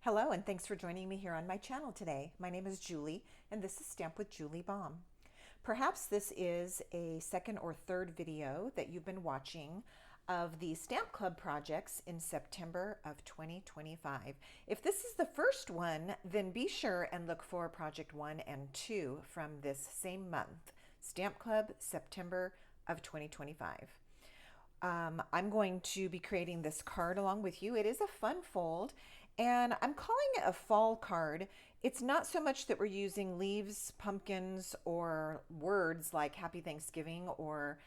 Hello, and thanks for joining me here on my channel today. My name is Julie, and this is Stamp with Julie Baum. Perhaps this is a second or third video that you've been watching of the Stamp Club projects in September of 2025. If this is the first one, then be sure and look for project 1 and 2 from this same month, Stamp Club September of 2025. I'm going to be creating this card along with you. It is a fun fold, and I'm calling it a fall card. It's not so much that we're using leaves, pumpkins, or words like Happy Thanksgiving or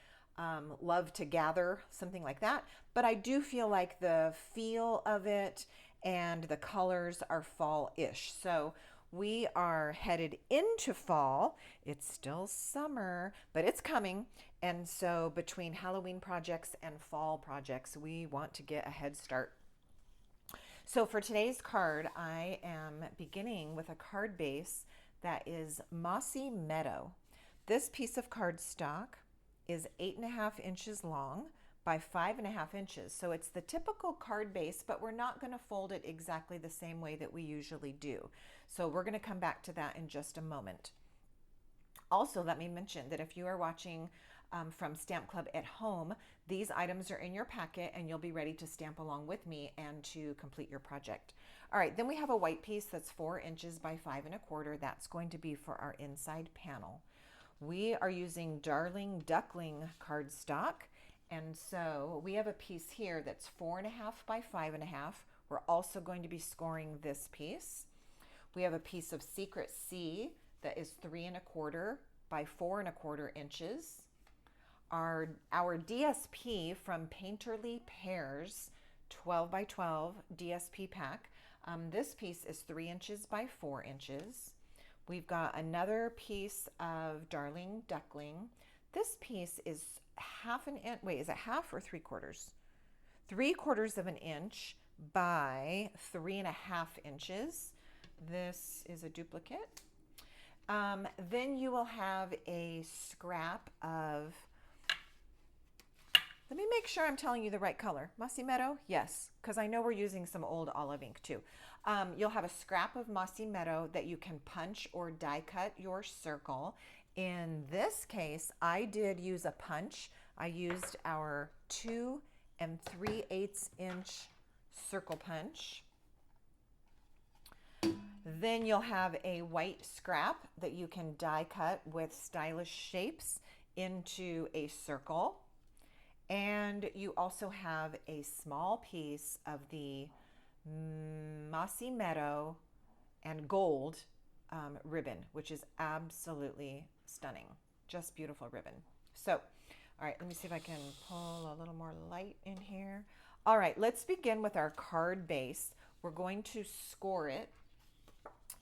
love to gather, something like that. But I do feel like the feel of it and the colors are fall-ish. So we are headed into fall. It's still summer, but it's coming. And so between Halloween projects and fall projects, we want to get a head start. So for today's card, I am beginning with a card base that is Mossy Meadow. This piece of cardstock is 8.5 inches long by 5.5 inches. So it's the typical card base, but we're not going to fold it exactly the same way that we usually do. So we're going to come back to that in just a moment. Also, let me mention that if you are watching from Stamp Club at home, these items are in your packet and you'll be ready to stamp along with me and to complete your project. All right, then we have a white piece that's 4 inches by 5.25. That's going to be for our inside panel. We are using Darling Duckling cardstock. And so we have a piece here that's 4.5 by 5.5. We're also going to be scoring this piece. We have a piece of Secret Sea that is 3.25 by 4.25 inches. Our DSP from Painterly Pears 12 by 12 DSP pack. This piece is 3 inches by 4 inches. We've got another piece of Darling Duckling. This piece is half an inch. Wait, is it half or 3/4? 3/4 of an inch by 3.5 inches. This is a duplicate. Then you will have a scrap of, let me make sure I'm telling you the right color. Mossy Meadow? Yes, because I know we're using some old olive ink too. You'll have a scrap of Mossy Meadow that you can punch or die cut your circle. In this case, I did use a punch. I used our 2 3/8 inch circle punch. Then you'll have a white scrap that you can die cut with stylish shapes into a circle. And you also have a small piece of the Mossy Meadow and gold ribbon, which is absolutely stunning. Just beautiful ribbon. So, all right, let me see if I can pull a little more light in here. All right, let's begin with our card base. We're going to score it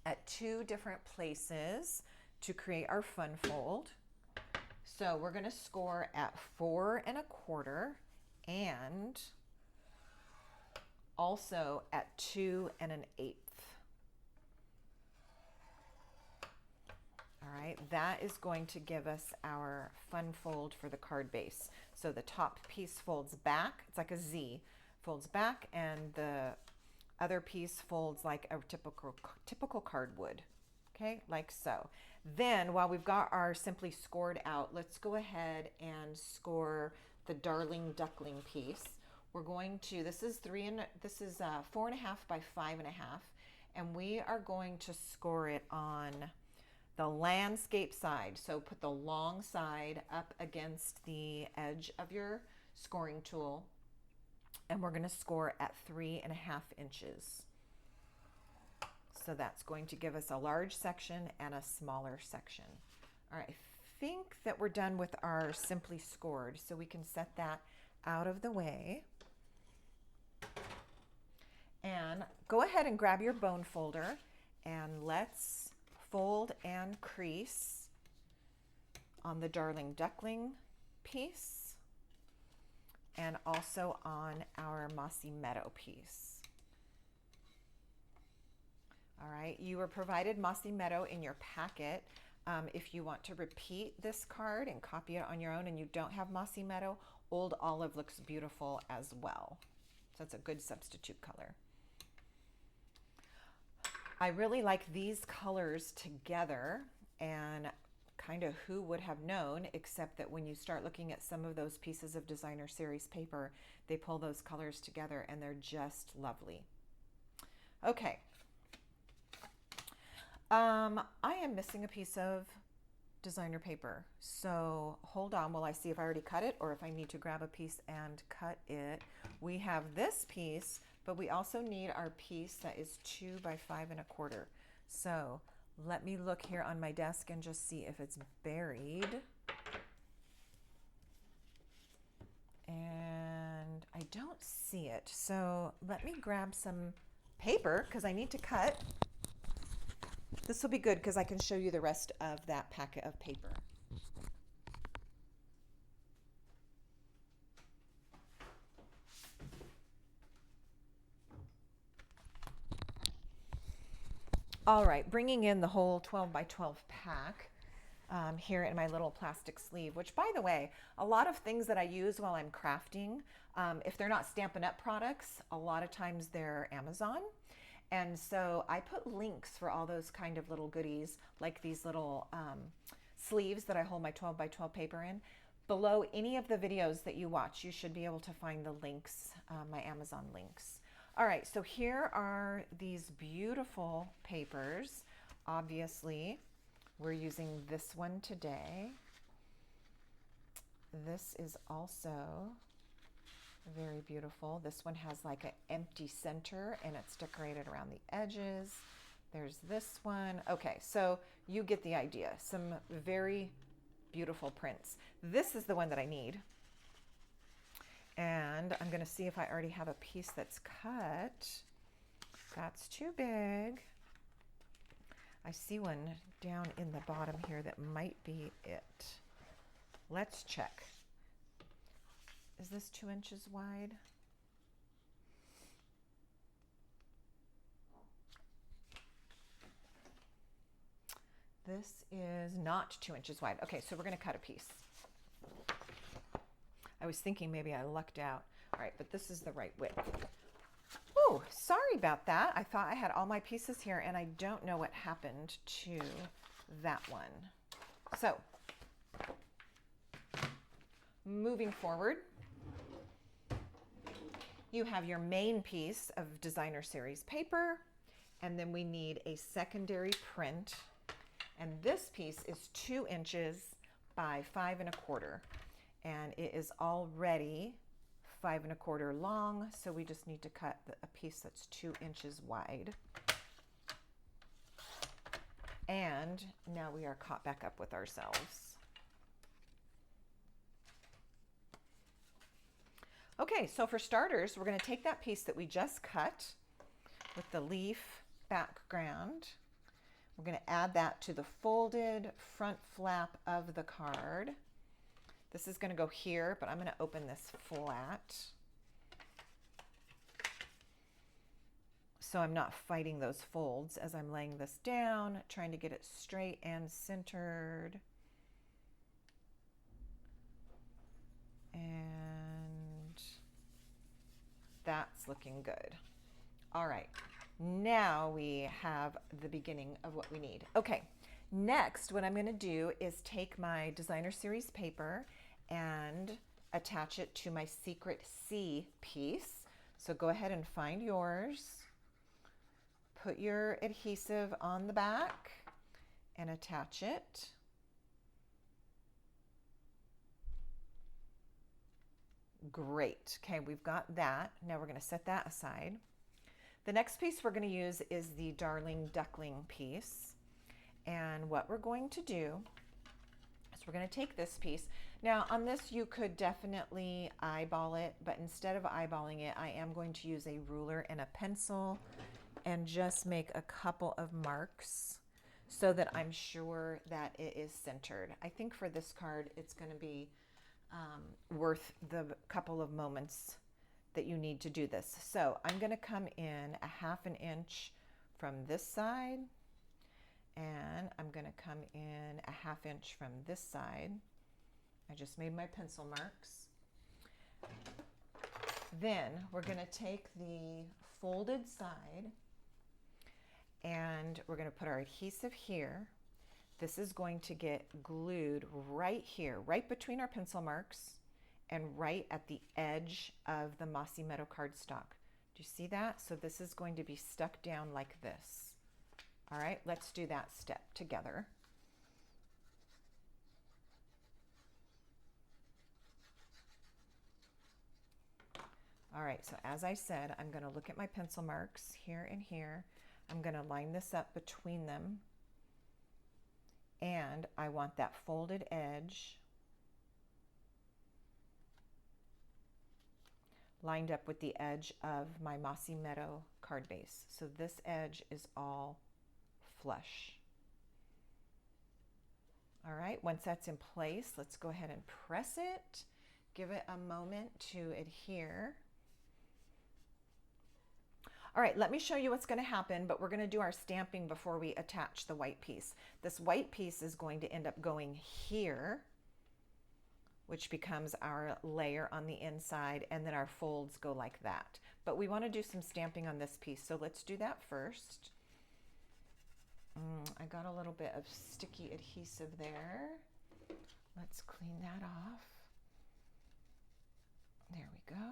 at 2 different places to create our fun fold. So we're going to score at 4.25 and also at 2 1/8. All right, that is going to give us our fun fold for the card base. So the top piece folds back, it's like a Z, folds back, and the other piece folds like a typical card would. Okay, like so. Then while we've got our simply scored out, let's go ahead and score the Darling Duckling piece. We're going to, this is 4.5 by 5.5, and we are going to score it on the landscape side. So put the long side up against the edge of your scoring tool, and we're going to score at 3.5 inches. So that's going to give us a large section and a smaller section. All right, I think that we're done with our simply scored, so we can set that out of the way. And go ahead and grab your bone folder, and let's fold and crease on the Darling Duckling piece and also on our Mossy Meadow piece. All right, you were provided Mossy Meadow in your packet. If you want to repeat this card and copy it on your own and you don't have Mossy Meadow, Old Olive looks beautiful as well. So it's a good substitute color. I really like these colors together, and kind of who would have known, except that when you start looking at some of those pieces of designer series paper, they pull those colors together and they're just lovely. Okay. I am missing a piece of designer paper, so hold on while I see if I already cut it or if I need to grab a piece and cut it. We have this piece, but we also need our piece that is 2 by 5 1/4. So let me look here on my desk and just see if it's buried. And I don't see it. So let me grab some paper because I need to cut. This will be good because I can show you the rest of that packet of paper. All right, bringing in the whole 12 by 12 pack here in my little plastic sleeve, which, by the way, a lot of things that I use while I'm crafting, if they're not Stampin' Up! Products, a lot of times they're Amazon. And so I put links for all those kind of little goodies, like these little sleeves that I hold my 12 by 12 paper in. Below any of the videos that you watch, you should be able to find the links, my Amazon links. All right, so here are these beautiful papers. Obviously, we're using this one today. This is also very beautiful. This one has like an empty center and it's decorated around the edges. There's this one. Okay, so you get the idea. Some very beautiful prints. This is the one that I need. And I'm going to see if I already have a piece that's cut. That's too big. I see one down in the bottom here that might be it. Let's check. Is this 2 inches wide? This is not 2 inches wide. Okay, so we're going to cut a piece. I was thinking maybe I lucked out. All right, but this is the right width. Oh, sorry about that. I thought I had all my pieces here and I don't know what happened to that one. So, moving forward, you have your main piece of designer series paper, and then we need a secondary print. And this piece is 2 inches by 5 1/4. And it is already 5 1/4 long, so we just need to cut a piece that's 2 inches wide. And now we are caught back up with ourselves. Okay, so for starters, we're going to take that piece that we just cut with the leaf background. We're going to add that to the folded front flap of the card. This is going to go here, but I'm going to open this flat so I'm not fighting those folds as I'm laying this down, trying to get it straight and centered. And that's looking good. All right, now we have the beginning of what we need. Okay, next what I'm going to do is take my designer series paper and attach it to my Secret C piece. So go ahead and find yours. Put your adhesive on the back and attach it. Great. Okay, we've got that. Now we're going to set that aside. The next piece we're going to use is the Darling Duckling piece. And what we're going to do is we're going to take this piece. Now on this you could definitely eyeball it, but instead of eyeballing it, I am going to use a ruler and a pencil and just make a couple of marks so that I'm sure that it is centered. I think for this card it's going to be worth the couple of moments that you need to do this. So I'm going to come in a 1/2 inch from this side, and I'm going to come in a 1/2 inch from this side. I just made my pencil marks. Then we're going to take the folded side and we're going to put our adhesive here. This is going to get glued right here, right between our pencil marks and right at the edge of the Mossy Meadow cardstock. Do you see that? So this is going to be stuck down like this. All right, let's do that step together. All right, so as I said, I'm going to look at my pencil marks here and here. I'm going to line this up between them. And I want that folded edge lined up with the edge of my Mossy Meadow card base. So this edge is all flush. All right, once that's in place, let's go ahead and press it. Give it a moment to adhere. All right, let me show you what's going to happen, but we're going to do our stamping before we attach the white piece. This white piece is going to end up going here, which becomes our layer on the inside, and then our folds go like that. But we want to do some stamping on this piece, so let's do that first. I got a little bit of sticky adhesive there. Let's clean that off. There we go.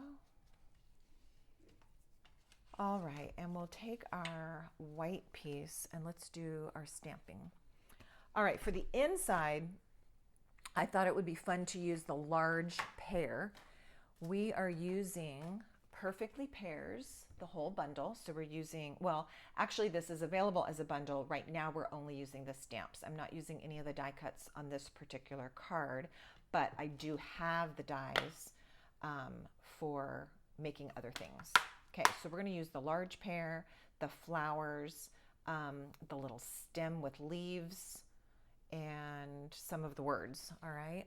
All right, and we'll take our white piece and let's do our stamping. All right, for the inside, I thought it would be fun to use the large pear. We are using Perfectly Pears, the whole bundle. So we're using, well, actually this is available as a bundle. Right now we're only using the stamps. I'm not using any of the die cuts on this particular card, but I do have the dies for making other things. Okay, so we're going to use the large pear, the flowers, the little stem with leaves, and some of the words, all right?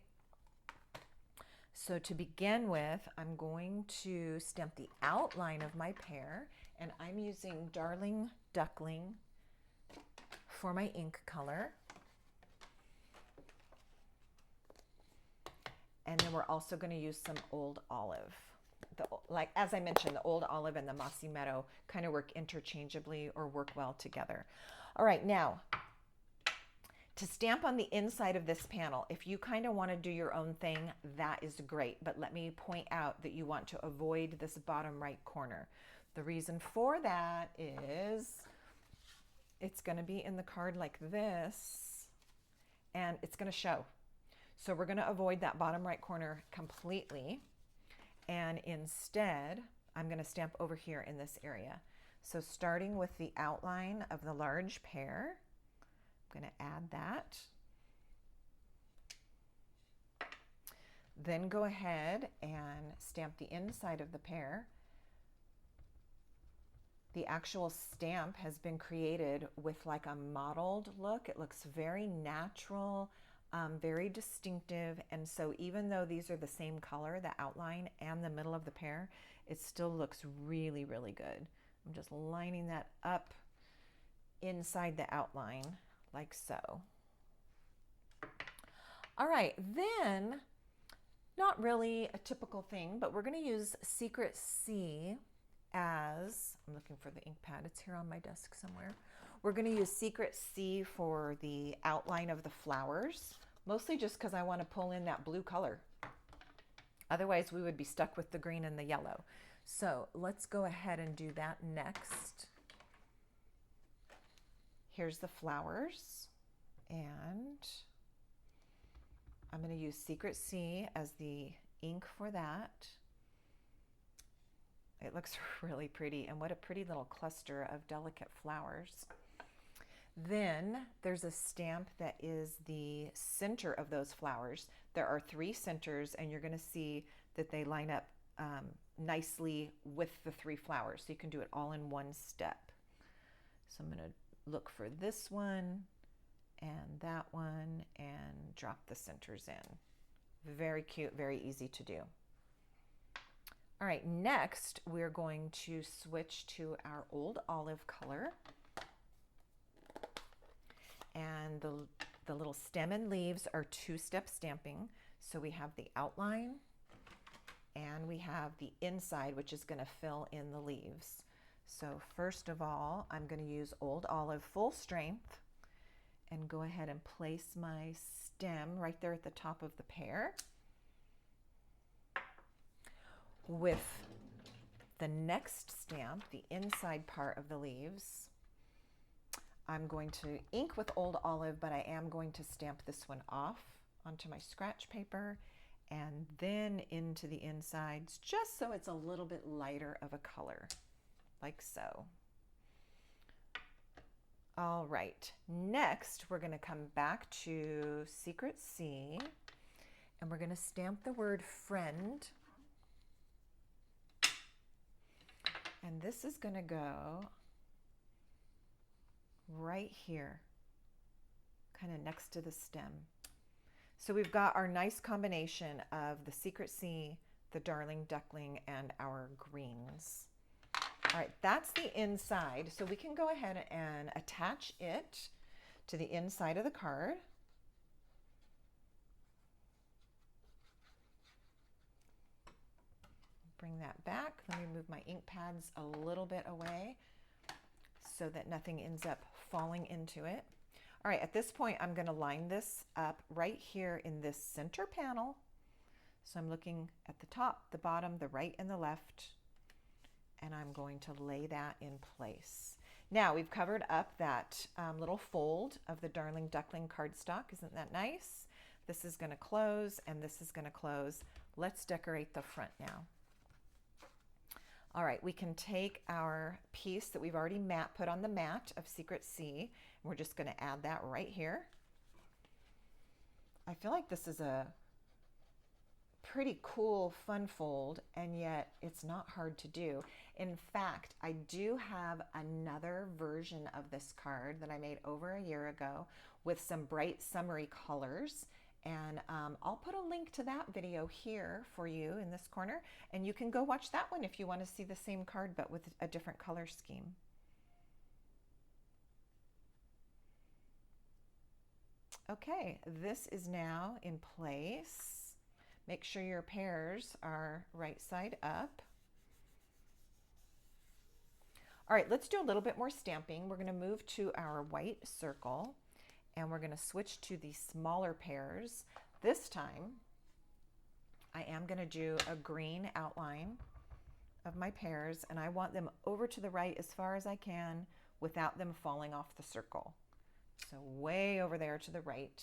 So to begin with, I'm going to stamp the outline of my pear, and I'm using Darling Duckling for my ink color. And then we're also going to use some Old Olive. Like, as I mentioned, the Old Olive and the Mossy Meadow kind of work interchangeably or work well together. All right, now, to stamp on the inside of this panel, if you kind of want to do your own thing, that is great. But let me point out that you want to avoid this bottom right corner. The reason for that is it's going to be in the card like this, and it's going to show. So we're going to avoid that bottom right corner completely. And instead, I'm going to stamp over here in this area. So starting with the outline of the large pear, I'm going to add that. Then go ahead and stamp the inside of the pear. The actual stamp has been created with like a mottled look. It looks very natural, very distinctive, and so even though these are the same color, the outline and the middle of the pear, it still looks really, really good. I'm just lining that up inside the outline like so. All right, then, not really a typical thing, but we're going to use Secret C as, I'm looking for the ink pad, it's here on my desk somewhere. We're going to use Secret C for the outline of the flowers, mostly just because I want to pull in that blue color. Otherwise, we would be stuck with the green and the yellow. So let's go ahead and do that next. Here's the flowers, and I'm going to use Secret C as the ink for that. It looks really pretty, and what a pretty little cluster of delicate flowers. Then there's a stamp that is the center of those flowers. There are 3 centers, and you're going to see that they line up nicely with the 3 flowers. So you can do it all in one step. So I'm going to look for this one and that one and drop the centers in. Very cute, very easy to do. All right, next we're going to switch to our Old Olive color. And the little stem and leaves are 2-step stamping. So we have the outline and we have the inside, which is going to fill in the leaves. So first of all, I'm going to use Old Olive full strength and go ahead and place my stem right there at the top of the pear. With the next stamp, the inside part of the leaves, I'm going to ink with Old Olive, but I am going to stamp this one off onto my scratch paper and then into the insides, just so it's a little bit lighter of a color, like so. All right, next we're going to come back to Secret C, and we're going to stamp the word friend. And this is going to go right here, kind of next to the stem. So we've got our nice combination of the Secret C, the Darling Duckling, and our greens. All right, that's the inside. So we can go ahead and attach it to the inside of the card. Bring that back. Let me move my ink pads a little bit away so that nothing ends up falling into it. All right, at this point, I'm going to line this up right here in this center panel. So I'm looking at the top, the bottom, the right, and the left, and I'm going to lay that in place. Now we've covered up that little fold of the Darling Duckling cardstock. Isn't that nice? This is going to close, and this is going to close. Let's decorate the front now. All right, we can take our piece that we've already put on the mat of Secret C, and we're just going to add that right here. I feel like this is a pretty cool, fun fold, and yet it's not hard to do. In fact, I do have another version of this card that I made over a year ago with some bright summery colors. And I'll put a link to that video here for you in this corner, and you can go watch that one if you want to see the same card but with a different color scheme. Okay, this is now in place. Make sure your pears are right side up. All right, let's do a little bit more stamping. We're going to move to our white circle, and we're going to switch to the smaller pears. This time, I am going to do a green outline of my pears, and I want them over to the right as far as I can without them falling off the circle. So way over there to the right.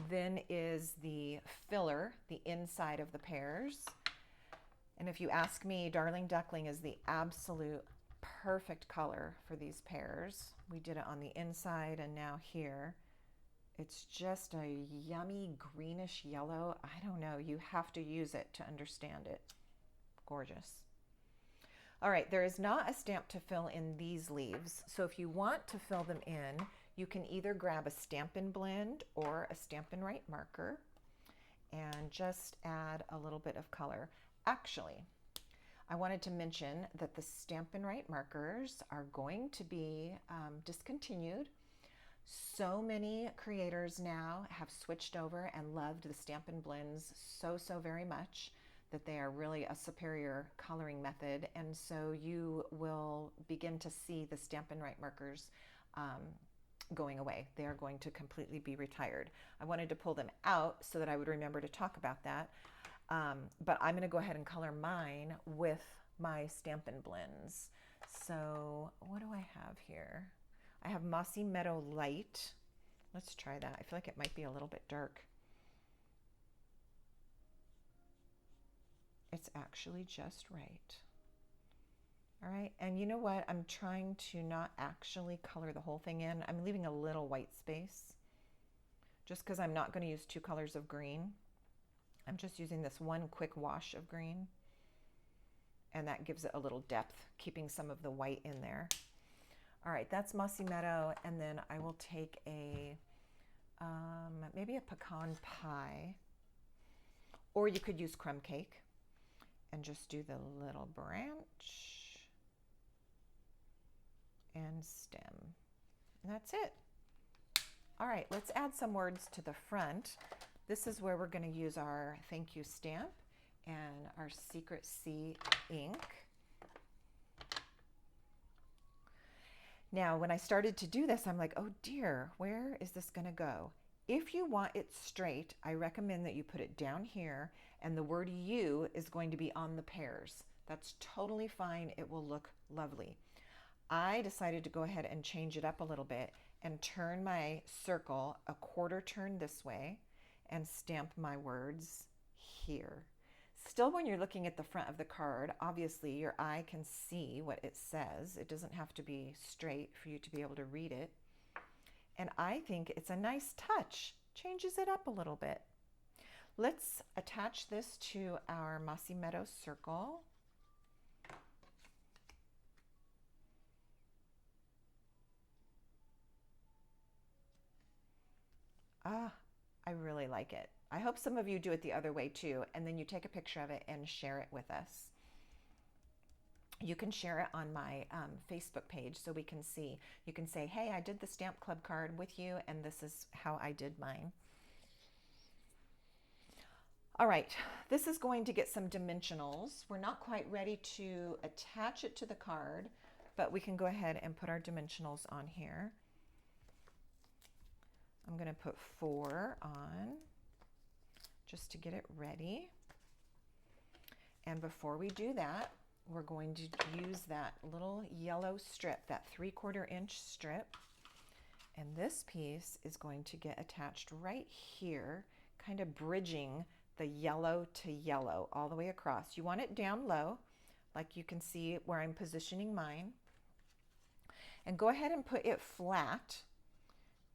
Then is the filler, the inside of the pears. And if you ask me, Darling Duckling is the absolute perfect color for these pears. We did it on the inside, and now here. It's just a yummy greenish yellow. I don't know, you have to use it to understand it. Gorgeous. All right, there is not a stamp to fill in these leaves. So if you want to fill them in, you can either grab a Stampin' Blend or a Stampin' Write marker and just add a little bit of color. Actually, I wanted to mention that the Stampin' Write markers are going to be discontinued. So many creators now have switched over and loved the Stampin' Blends so very much that they are really a superior coloring method. And so you will begin to see the Stampin' Write markers going away. They are going to completely be retired. I wanted to pull them out so that I would remember to talk about that. But I'm going to go ahead and color mine with my Stampin' Blends. So what do I have here? I have Mossy Meadow Light. Let's try that. I feel like it might be a little bit dark. It's actually just right. All right, and you know what? I'm trying to not actually color the whole thing in. I'm leaving a little white space just because I'm not going to use two colors of green. I'm just using this one quick wash of green, and that gives it a little depth, keeping some of the white in there. All right, that's Mossy Meadow, and then I will take a maybe a pecan pie, or you could use crumb cake and just do the little branch and stem. And that's it. All right, let's add some words to the front. This is where we're going to use our thank you stamp and our Secret C ink. Now, when I started to do this, I'm like, oh dear, where is this going to go? If you want it straight, I recommend that you put it down here, and the word you is going to be on the pears. That's totally fine. It will look lovely. I decided to go ahead and change it up a little bit and turn my circle a quarter turn this way and stamp my words here. Still, when you're looking at the front of the card, obviously your eye can see what it says. It doesn't have to be straight for you to be able to read it. And I think it's a nice touch. Changes it up a little bit. Let's attach this to our Mossy Meadow circle. Ah, I really like it. I hope some of you do it the other way too, and then you take a picture of it and share it with us. You can share it on my Facebook page so we can see. You can say, hey, I did the Stamp Club card with you, and this is how I did mine. All right, this is going to get some dimensionals. We're not quite ready to attach it to the card, but we can go ahead and put our dimensionals on here. I'm going to put 4 on just to get it ready. And before we do that, we're going to use that little yellow strip, that 3/4 inch strip. And this piece is going to get attached right here, kind of bridging the yellow to yellow all the way across. You want it down low, like you can see where I'm positioning mine. And go ahead and put it flat.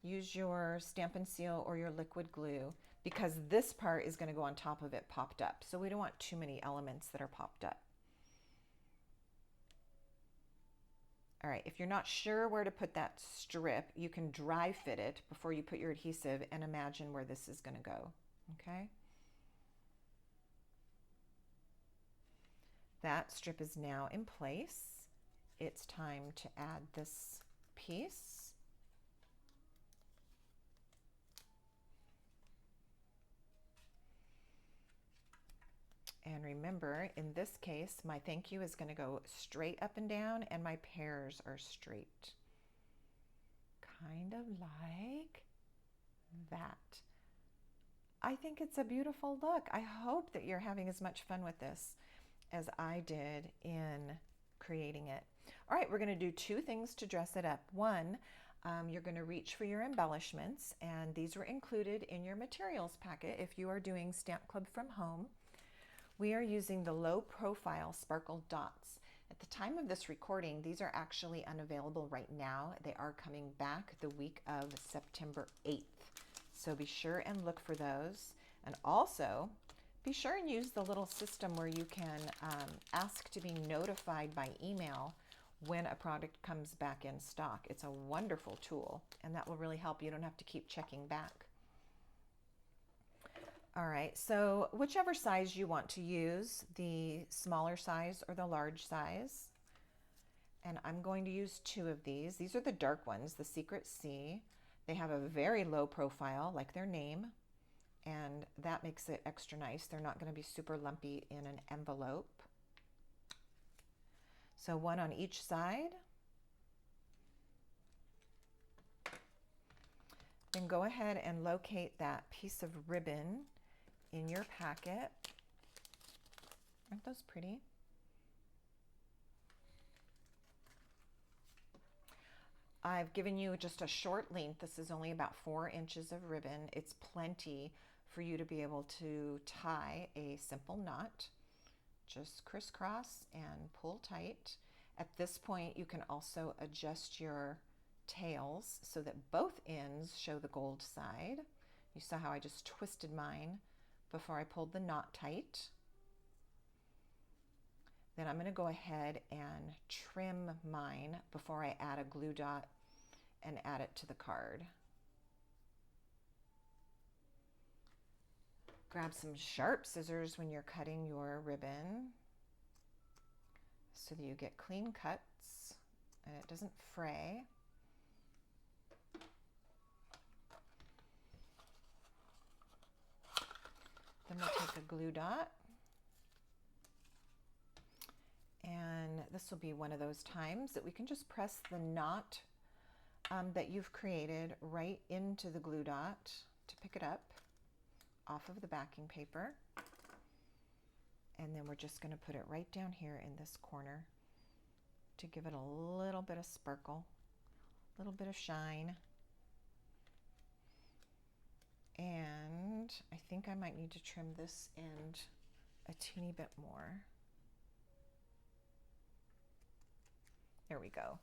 Use your Stampin' Seal or your liquid glue, because this part is going to go on top of it popped up. So we don't want too many elements that are popped up. All right, if you're not sure where to put that strip, you can dry fit it before you put your adhesive and imagine where this is going to go, okay? That strip is now in place. It's time to add this piece. And remember, in this case, my thank you is going to go straight up and down, and my pears are straight. Kind of like that. I think it's a beautiful look. I hope that you're having as much fun with this as I did in creating it. All right, we're going to do 2 things to dress it up. One, you're going to reach for your embellishments, and these were included in your materials packet if you are doing Stamp Club from home. We are using the low profile sparkle dots. At the time of this recording, these are actually unavailable right now. They are coming back the week of September 8th. So be sure and look for those. And also, be sure and use the little system where you can ask to be notified by email when a product comes back in stock. It's a wonderful tool, and that will really help. You don't have to keep checking back. All right, so whichever size you want to use, the smaller size or the large size. And I'm going to use 2 of these. These are the dark ones, the Secret C. They have a very low profile, like their name, and that makes it extra nice. They're not going to be super lumpy in an envelope. So 1 on each side. Then go ahead and locate that piece of ribbon in your packet. Aren't those pretty? I've given you just a short length. This is only about 4 inches of ribbon. It's plenty for you to be able to tie a simple knot. Just crisscross and pull tight. At this point, you can also adjust your tails so that both ends show the gold side. You saw how I just twisted mine before I pulled the knot tight. Then I'm going to go ahead and trim mine before I add a glue dot and add it to the card. Grab some sharp scissors when you're cutting your ribbon so that you get clean cuts and it doesn't fray. Then we'll take a glue dot And this will be one of those times that we can just press the knot that you've created right into the glue dot to pick it up off of the backing paper. And then we're just going to put it right down here in this corner to give it a little bit of sparkle, a little bit of shine. And I think I might need to trim this end a teeny bit more. There we go.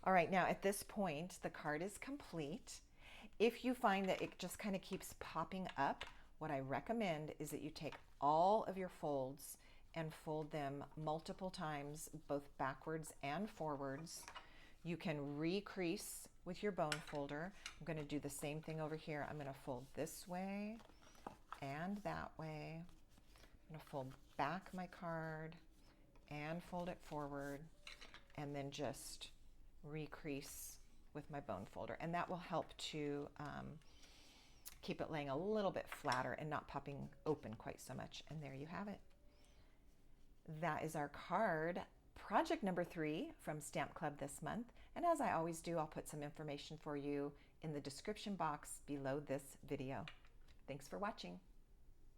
All right, now at this point, the card is complete. If you find that it just kind of keeps popping up, what I recommend is that you take all of your folds and fold them multiple times, both backwards and forwards. You can recrease with your bone folder. I'm going to do the same thing over here. I'm going to fold this way and that way. I'm going to fold back my card and fold it forward, and then just recrease with my bone folder, and that will help to keep it laying a little bit flatter and not popping open quite so much. And there you have it. That is our card, project number 3 from Stamp Club this month. And as I always do, I'll put some information for you in the description box below this video. Thanks for watching.